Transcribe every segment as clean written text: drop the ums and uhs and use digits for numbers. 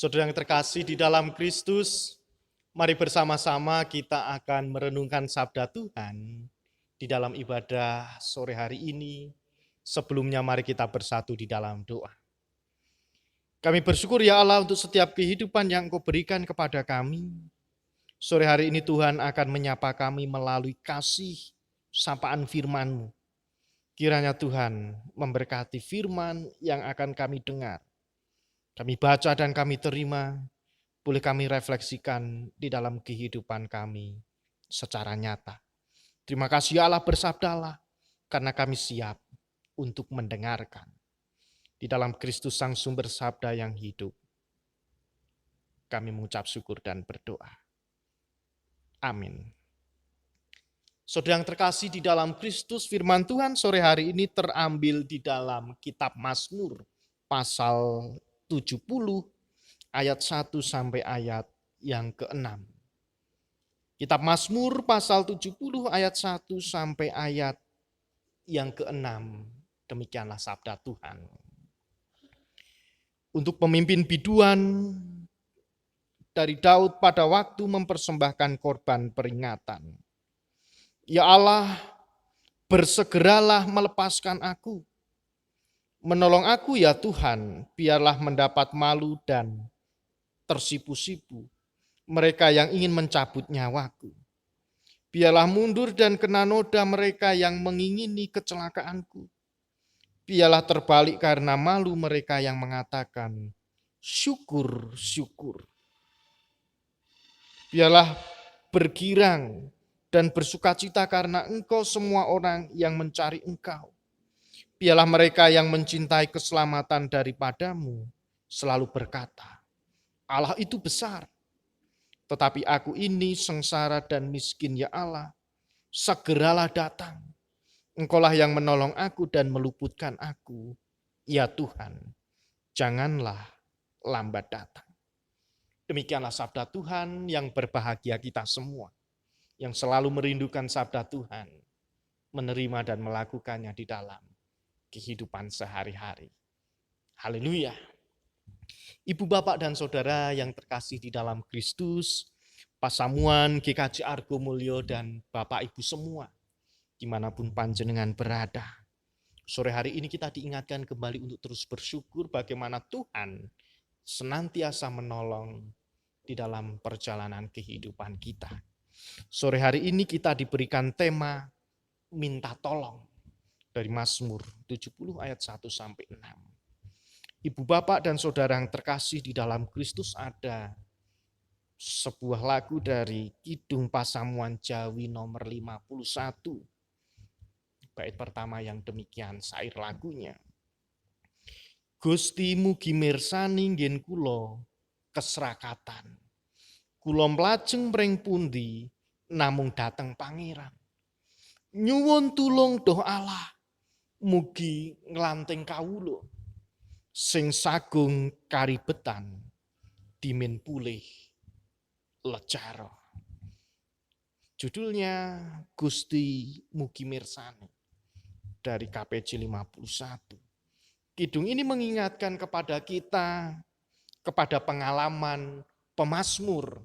Saudara yang terkasih di dalam Kristus, mari bersama-sama kita akan merenungkan sabda Tuhan di dalam ibadah sore hari ini. Sebelumnya mari kita bersatu di dalam doa. Kami bersyukur ya Allah untuk setiap kehidupan yang Engkau berikan kepada kami. Sore hari ini Tuhan akan menyapa kami melalui kasih sapaan firman-Mu. Kiranya Tuhan memberkati firman yang akan kami dengar. Kami baca dan kami terima, boleh kami refleksikan di dalam kehidupan kami secara nyata. Terima kasih Allah, bersabdalah, karena kami siap untuk mendengarkan. Di dalam Kristus Sang Sumber Sabda yang hidup, kami mengucap syukur dan berdoa. Amin. Saudara yang terkasih di dalam Kristus, firman Tuhan sore hari ini terambil di dalam kitab Mazmur pasal 70 ayat 1 sampai ayat yang ke-6. Kitab Mazmur pasal 70 ayat 1 sampai ayat yang ke-6. Demikianlah sabda Tuhan. Untuk pemimpin biduan dari Daud pada waktu mempersembahkan korban peringatan. Ya Allah, bersegeralah melepaskan aku. Menolong aku ya Tuhan, biarlah mendapat malu dan tersipu-sipu mereka yang ingin mencabut nyawaku. Biarlah mundur dan kena noda mereka yang mengingini kecelakaanku. Biarlah terbalik karena malu mereka yang mengatakan, syukur, syukur. Biarlah bergirang dan bersukacita karena Engkau semua orang yang mencari Engkau. Biarlah mereka yang mencintai keselamatan daripadamu selalu berkata, Allah itu besar. Tetapi aku ini sengsara dan miskin ya Allah. Segeralah datang. Engkaulah yang menolong aku dan meluputkan aku. Ya Tuhan, janganlah lambat datang. Demikianlah sabda Tuhan yang berbahagia kita semua. Yang selalu merindukan sabda Tuhan. Menerima dan melakukannya di dalam kehidupan sehari-hari. Haleluya. Ibu, bapak, dan saudara yang terkasih di dalam Kristus, Pak Samuan, GKJ Argo Mulyo, dan bapak ibu semua, dimanapun panjenengan berada. Sore hari ini kita diingatkan kembali untuk terus bersyukur bagaimana Tuhan senantiasa menolong di dalam perjalanan kehidupan kita. Sore hari ini kita diberikan tema minta tolong dari Mazmur 70 ayat 1 sampai 6. Ibu, bapak, dan saudara yang terkasih di dalam Kristus, ada sebuah lagu dari Kidung Pasamuan Jawi nomor 51. Bait pertama yang demikian sair lagunya. Gusti mugi mirsani nggen kula kesrakatan. Kula mlajeng mring pundi namung dateng pangeran. Nyuwun tulung doh Allah mugi nglanting kawula. Sing sagung karibetan dimin pulih lecara. Judulnya Gusti mugi mirsani dari KPJ 51. Kidung ini mengingatkan kepada kita, kepada pengalaman pemazmur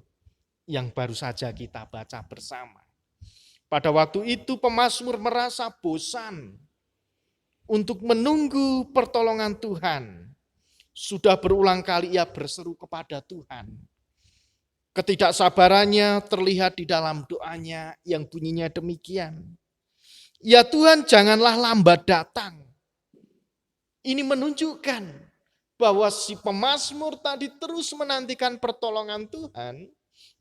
yang baru saja kita baca bersama. Pada waktu itu pemazmur merasa bosan untuk menunggu pertolongan Tuhan. Sudah berulang kali ia berseru kepada Tuhan. Ketidaksabarannya terlihat di dalam doanya yang bunyinya demikian. Ya Tuhan, janganlah lambat datang. Ini menunjukkan bahwa si pemazmur tadi terus menantikan pertolongan Tuhan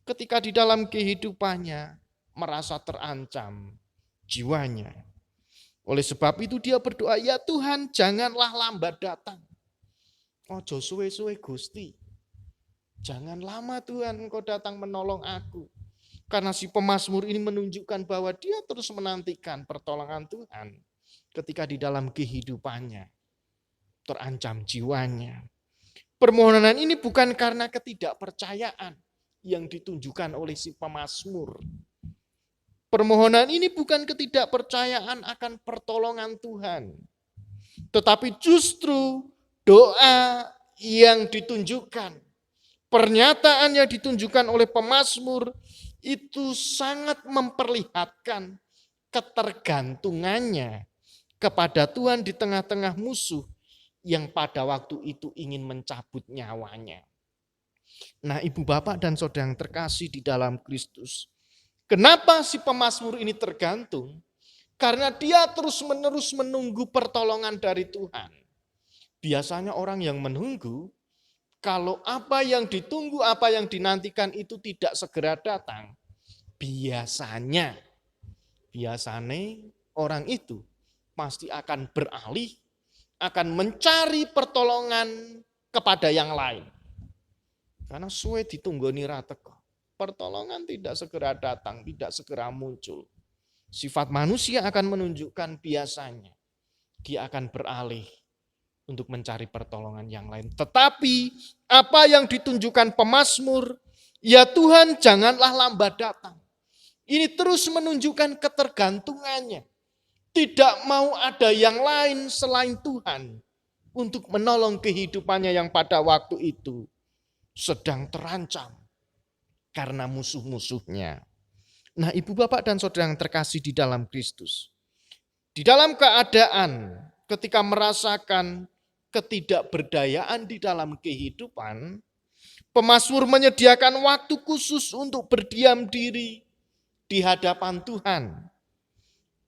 ketika di dalam kehidupannya merasa terancam jiwanya. Oleh sebab itu dia berdoa, ya Tuhan janganlah lambat datang. Ojo suwe-suwe Gusti. Jangan lama Tuhan Engkau datang menolong aku. Karena si pemazmur ini menunjukkan bahwa dia terus menantikan pertolongan Tuhan ketika di dalam kehidupannya terancam jiwanya. Permohonan ini bukan karena ketidakpercayaan yang ditunjukkan oleh si pemazmur. Permohonan ini bukan ketidakpercayaan akan pertolongan Tuhan. Tetapi justru doa yang ditunjukkan Pernyataan yang ditunjukkan oleh pemazmur itu sangat memperlihatkan ketergantungannya kepada Tuhan di tengah-tengah musuh yang pada waktu itu ingin mencabut nyawanya. Nah, ibu bapak dan saudara yang terkasih di dalam Kristus, kenapa si pemazmur ini tergantung? Karena dia terus-menerus menunggu pertolongan dari Tuhan. Biasanya orang yang menunggu, kalau apa yang ditunggu, apa yang dinantikan itu tidak segera datang, biasanya orang itu pasti akan beralih, akan mencari pertolongan kepada yang lain. Karena suwe ditunggoni ra teko. Pertolongan tidak segera datang, tidak segera muncul. Sifat manusia akan menunjukkan biasanya dia akan beralih untuk mencari pertolongan yang lain. Tetapi apa yang ditunjukkan pemazmur, ya Tuhan janganlah lambat datang. Ini terus menunjukkan ketergantungannya. Tidak mau ada yang lain selain Tuhan untuk menolong kehidupannya yang pada waktu itu sedang terancam karena musuh-musuhnya. Nah, ibu bapak dan saudara yang terkasih di dalam Kristus, di dalam keadaan ketika merasakan ketidakberdayaan di dalam kehidupan, pemazmur menyediakan waktu khusus untuk berdiam diri di hadapan Tuhan.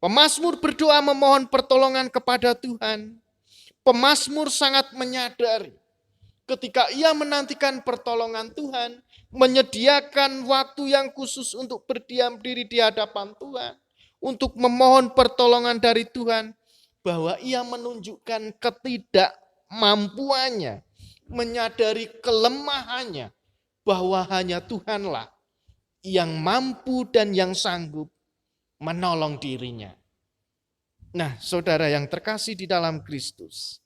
Pemazmur berdoa memohon pertolongan kepada Tuhan. Pemazmur sangat menyadari ketika ia menantikan pertolongan Tuhan, menyediakan waktu yang khusus untuk berdiam diri di hadapan Tuhan, untuk memohon pertolongan dari Tuhan, bahwa ia menunjukkan ketidakmampuannya, menyadari kelemahannya, bahwa hanya Tuhanlah yang mampu dan yang sanggup menolong dirinya. Nah, saudara yang terkasih di dalam Kristus,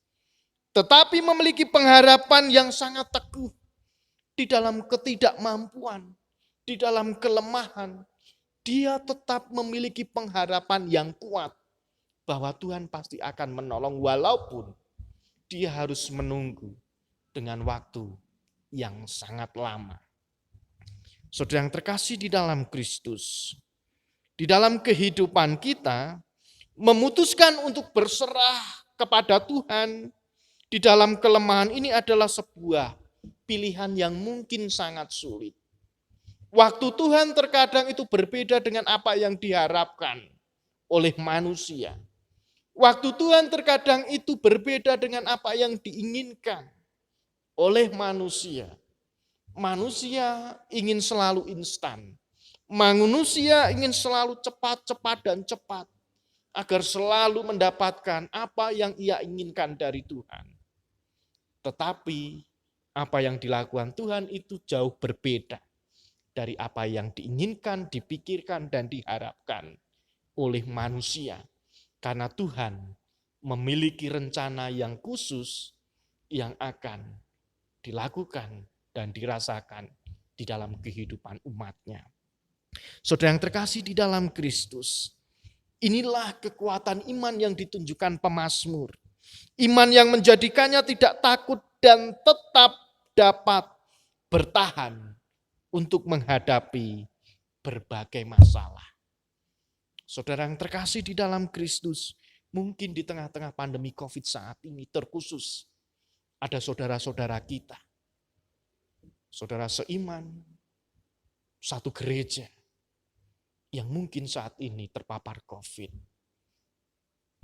tetapi memiliki pengharapan yang sangat teguh di dalam ketidakmampuan, di dalam kelemahan. Dia tetap memiliki pengharapan yang kuat bahwa Tuhan pasti akan menolong walaupun dia harus menunggu dengan waktu yang sangat lama. Saudara yang terkasih di dalam Kristus, di dalam kehidupan kita, memutuskan untuk berserah kepada Tuhan di dalam kelemahan ini adalah sebuah pilihan yang mungkin sangat sulit. Waktu Tuhan terkadang itu berbeda dengan apa yang diharapkan oleh manusia. Waktu Tuhan terkadang itu berbeda dengan apa yang diinginkan oleh manusia. Manusia ingin selalu instan. Manusia ingin selalu cepat dan cepat agar selalu mendapatkan apa yang ia inginkan dari Tuhan. Tetapi apa yang dilakukan Tuhan itu jauh berbeda dari apa yang diinginkan, dipikirkan, dan diharapkan oleh manusia. Karena Tuhan memiliki rencana yang khusus yang akan dilakukan dan dirasakan di dalam kehidupan umatnya. Saudara yang terkasih di dalam Kristus, inilah kekuatan iman yang ditunjukkan pemazmur. Iman yang menjadikannya tidak takut dan tetap dapat bertahan untuk menghadapi berbagai masalah. Saudara yang terkasih di dalam Kristus, mungkin di tengah-tengah pandemi COVID saat ini terkhusus ada saudara-saudara kita, saudara seiman, satu gereja yang mungkin saat ini terpapar COVID.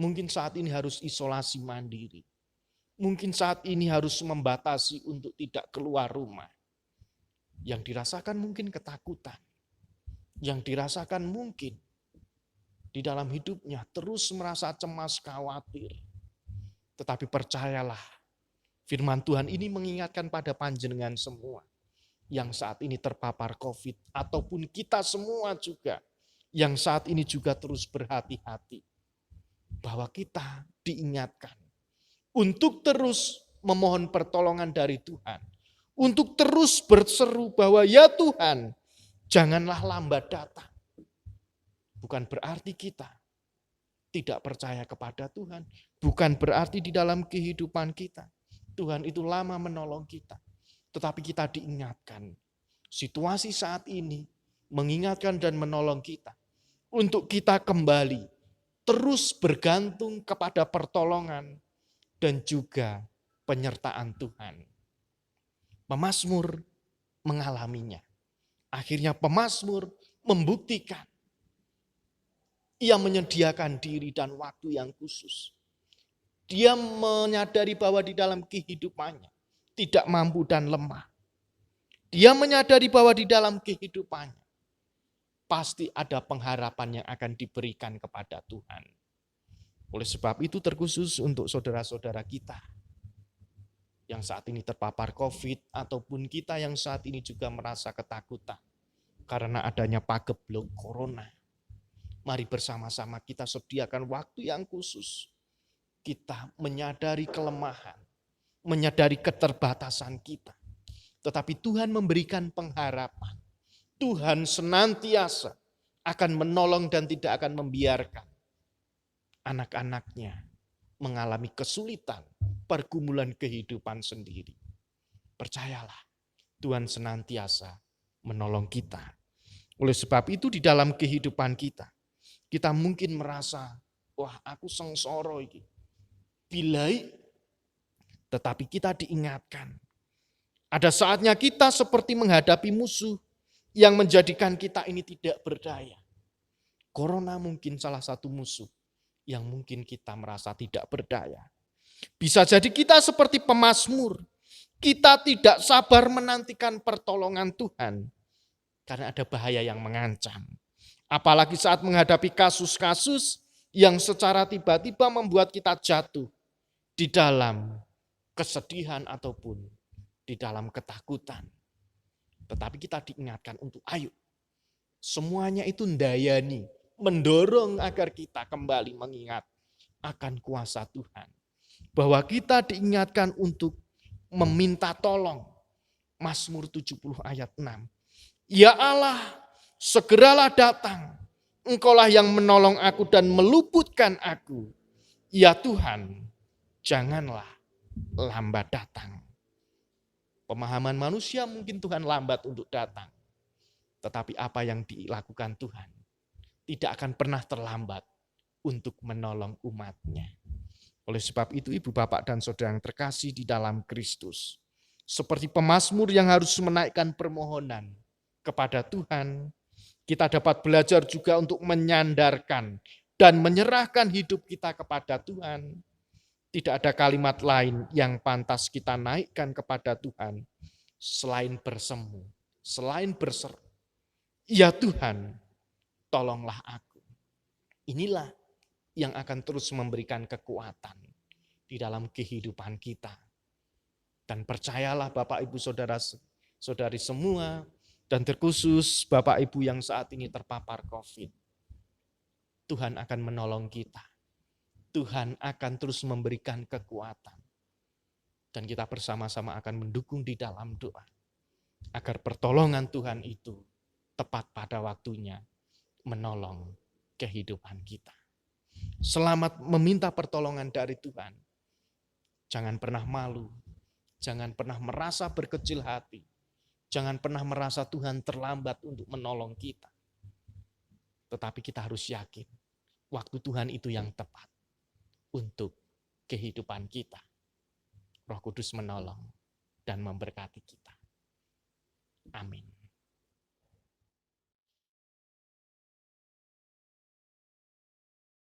Mungkin saat ini harus isolasi mandiri. Mungkin saat ini harus membatasi untuk tidak keluar rumah. Yang dirasakan mungkin ketakutan. Yang dirasakan mungkin di dalam hidupnya terus merasa cemas, khawatir. Tetapi percayalah, firman Tuhan ini mengingatkan pada panjenengan semua yang saat ini terpapar COVID, ataupun kita semua juga yang saat ini juga terus berhati-hati, bahwa kita diingatkan untuk terus memohon pertolongan dari Tuhan, untuk terus berseru bahwa ya Tuhan, janganlah lambat datang. Bukan berarti kita tidak percaya kepada Tuhan, bukan berarti di dalam kehidupan kita Tuhan itu lama menolong kita. Tetapi kita diingatkan, situasi saat ini mengingatkan dan menolong kita untuk kita kembali terus bergantung kepada pertolongan dan juga penyertaan Tuhan. Pemazmur mengalaminya. Akhirnya pemazmur membuktikan ia menyediakan diri dan waktu yang khusus. Dia menyadari bahwa di dalam kehidupannya tidak mampu dan lemah. Dia menyadari bahwa di dalam kehidupannya pasti ada pengharapan yang akan diberikan kepada Tuhan. Oleh sebab itu terkhusus untuk saudara-saudara kita yang saat ini terpapar COVID ataupun kita yang saat ini juga merasa ketakutan karena adanya pagebluk corona. Mari bersama-sama kita sediakan waktu yang khusus. Kita menyadari kelemahan, menyadari keterbatasan kita. Tetapi Tuhan memberikan pengharapan. Tuhan senantiasa akan menolong dan tidak akan membiarkan anak-anaknya mengalami kesulitan, pergumulan kehidupan sendiri. Percayalah, Tuhan senantiasa menolong kita. Oleh sebab itu di dalam kehidupan kita, kita mungkin merasa, wah aku sengsara iki. Bilai, tetapi kita diingatkan. Ada saatnya kita seperti menghadapi musuh yang menjadikan kita ini tidak berdaya. Corona mungkin salah satu musuh yang mungkin kita merasa tidak berdaya. Bisa jadi kita seperti pemazmur. Kita tidak sabar menantikan pertolongan Tuhan. Karena ada bahaya yang mengancam. Apalagi saat menghadapi kasus-kasus yang secara tiba-tiba membuat kita jatuh di dalam kesedihan ataupun di dalam ketakutan. Tetapi kita diingatkan untuk ayo. Semuanya itu ndayani, mendorong agar kita kembali mengingat akan kuasa Tuhan. Bahwa kita diingatkan untuk meminta tolong. Mazmur 70 ayat 6. Ya Allah, segeralah datang. Engkaulah yang menolong aku dan meluputkan aku. Ya Tuhan, janganlah lambat datang. Pemahaman manusia mungkin Tuhan lambat untuk datang. Tetapi apa yang dilakukan Tuhan tidak akan pernah terlambat untuk menolong umatnya. Oleh sebab itu ibu bapak dan saudara yang terkasih di dalam Kristus. Seperti pemazmur yang harus menaikkan permohonan kepada Tuhan, kita dapat belajar juga untuk menyandarkan dan menyerahkan hidup kita kepada Tuhan. Tidak ada kalimat lain yang pantas kita naikkan kepada Tuhan selain bersemu, selain berseru. Ya Tuhan, tolonglah aku. Inilah yang akan terus memberikan kekuatan di dalam kehidupan kita. Dan percayalah Bapak Ibu Saudara-saudari semua, dan terkhusus Bapak Ibu yang saat ini terpapar COVID. Tuhan akan menolong kita. Tuhan akan terus memberikan kekuatan. Dan kita bersama-sama akan mendukung di dalam doa. Agar pertolongan Tuhan itu tepat pada waktunya menolong kehidupan kita. Selamat meminta pertolongan dari Tuhan. Jangan pernah malu. Jangan pernah merasa berkecil hati. Jangan pernah merasa Tuhan terlambat untuk menolong kita. Tetapi kita harus yakin waktu Tuhan itu yang tepat untuk kehidupan kita. Roh Kudus menolong dan memberkati kita. Amin.